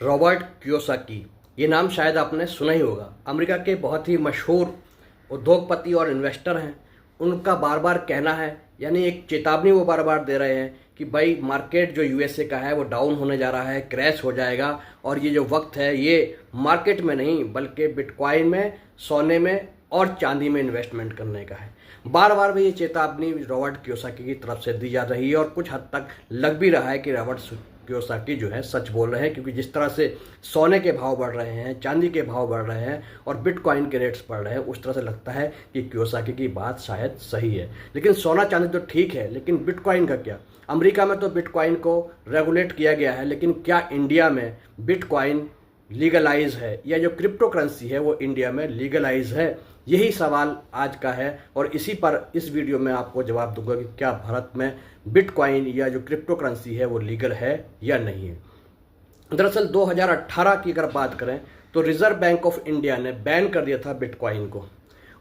Robert Kiyosaki, ये नाम शायद आपने सुना ही होगा। अमेरिका के बहुत ही मशहूर उद्योगपति और इन्वेस्टर हैं। उनका बार बार कहना है, यानी एक चेतावनी वो बार बार दे रहे हैं कि भाई मार्केट जो यूएसए का है वो डाउन होने जा रहा है, क्रैश हो जाएगा और ये जो वक्त है ये मार्केट में नहीं बल्कि बिटकॉइन में, सोने में और चांदी में इन्वेस्टमेंट करने का है। बार बार भी ये चेतावनी रॉबर्ट कियोसाकी की तरफ से दी जा रही है और कुछ हद तक लग भी रहा है कि रॉबर्ट कियोसाकी जो है सच बोल रहे हैं, क्योंकि जिस तरह से सोने के भाव बढ़ रहे हैं, चांदी के भाव बढ़ रहे हैं और बिटकॉइन के रेट्स बढ़ रहे हैं, उस तरह से लगता है कि कियोसाकी की बात शायद सही है। लेकिन सोना चांदी तो ठीक है, लेकिन बिटकॉइन का क्या? अमेरिका में तो बिटकॉइन को रेगुलेट किया गया है, लेकिन क्या इंडिया में बिटकॉइन लीगलाइज है या जो क्रिप्टो करेंसी है वो इंडिया में लीगलाइज है? यही सवाल आज का है और इसी पर इस वीडियो में आपको जवाब दूंगा कि क्या भारत में बिटकॉइन या जो क्रिप्टो करेंसी है वो लीगल है या नहीं है। दरअसल 2018 की अगर बात करें तो रिजर्व बैंक ऑफ इंडिया ने बैन कर दिया था बिटकॉइन को,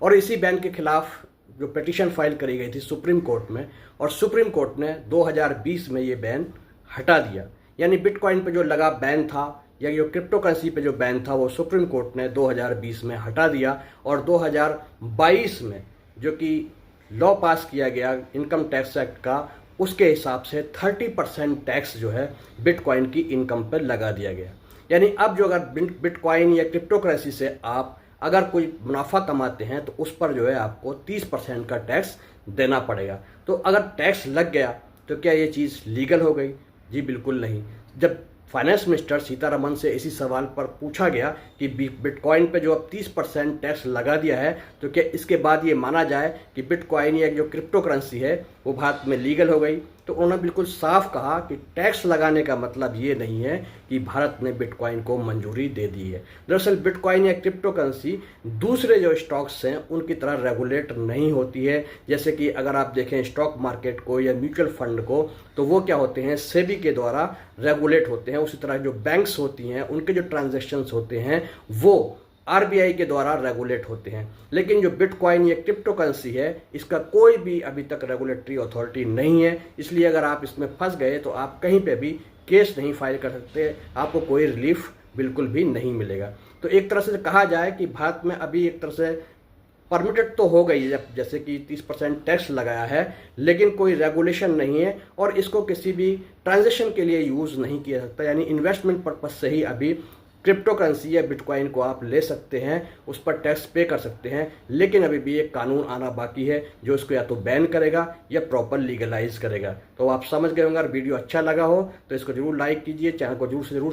और इसी बैन के खिलाफ जो पिटीशन फाइल करी गई थी सुप्रीम कोर्ट में, और सुप्रीम कोर्ट ने 2020 में ये बैन हटा दिया। यानी बिटकॉइन पे जो लगा बैन था या जो क्रिप्टो करेंसी पे जो बैन था वो सुप्रीम कोर्ट ने 2020 में हटा दिया, और 2022 में जो कि लॉ पास किया गया इनकम टैक्स एक्ट का, उसके हिसाब से 30% टैक्स जो है बिटकॉइन की इनकम पर लगा दिया गया। यानी अब जो अगर बिटकॉइन या क्रिप्टो करेंसी से आप अगर कोई मुनाफा कमाते हैं तो उस पर जो है आपको 30% का टैक्स देना पड़ेगा। तो अगर टैक्स लग गया तो क्या ये चीज़ लीगल हो गई? जी बिल्कुल नहीं। जब फाइनेंस मिनिस्टर सीतारमन से इसी सवाल पर पूछा गया कि बिटकॉइन पे जो अब 30% टैक्स लगा दिया है तो क्या इसके बाद ये माना जाए कि बिटकॉइन या जो क्रिप्टो करेंसी है वो भारत में लीगल हो गई? तो उन्होंने बिल्कुल साफ कहा कि टैक्स लगाने का मतलब ये नहीं है कि भारत ने बिटकॉइन को मंजूरी दे दी है। दरअसल बिटकॉइन या क्रिप्टो करेंसी दूसरे जो स्टॉक्स हैं उनकी तरह रेगुलेट नहीं होती है। जैसे कि अगर आप देखें स्टॉक मार्केट को या म्यूचुअल फंड को, तो वो क्या होते हैं, सेबी के द्वारा रेगुलेट होते हैं। उसी तरह जो बैंक्स होती हैं उनके जो ट्रांजेक्शन्स होते हैं वो आरबीआई के द्वारा रेगुलेट होते हैं। लेकिन जो बिटकॉइन या क्रिप्टो करेंसी है इसका कोई भी अभी तक रेगुलेटरी अथॉरिटी नहीं है, इसलिए अगर आप इसमें फंस गए तो आप कहीं पे भी केस नहीं फाइल कर सकते, आपको कोई रिलीफ बिल्कुल भी नहीं मिलेगा। तो एक तरह से कहा जाए कि भारत में अभी एक तरह से परमिटेड तो हो गई है, जैसे कि 30% टैक्स लगाया है, लेकिन कोई रेगुलेशन नहीं है और इसको किसी भी ट्रांजेक्शन के लिए यूज़ नहीं किया सकता। यानी इन्वेस्टमेंट पर्पज से ही अभी क्रिप्टो करेंसी या बिटकॉइन को आप ले सकते हैं, उस पर टैक्स पे कर सकते हैं, लेकिन अभी भी एक कानून आना बाकी है जो इसको या तो बैन करेगा या प्रॉपर लीगलाइज करेगा। तो आप समझ गए होंगे। अगर वीडियो अच्छा लगा हो तो इसको जरूर लाइक कीजिए, चैनल को जरूर से जरूर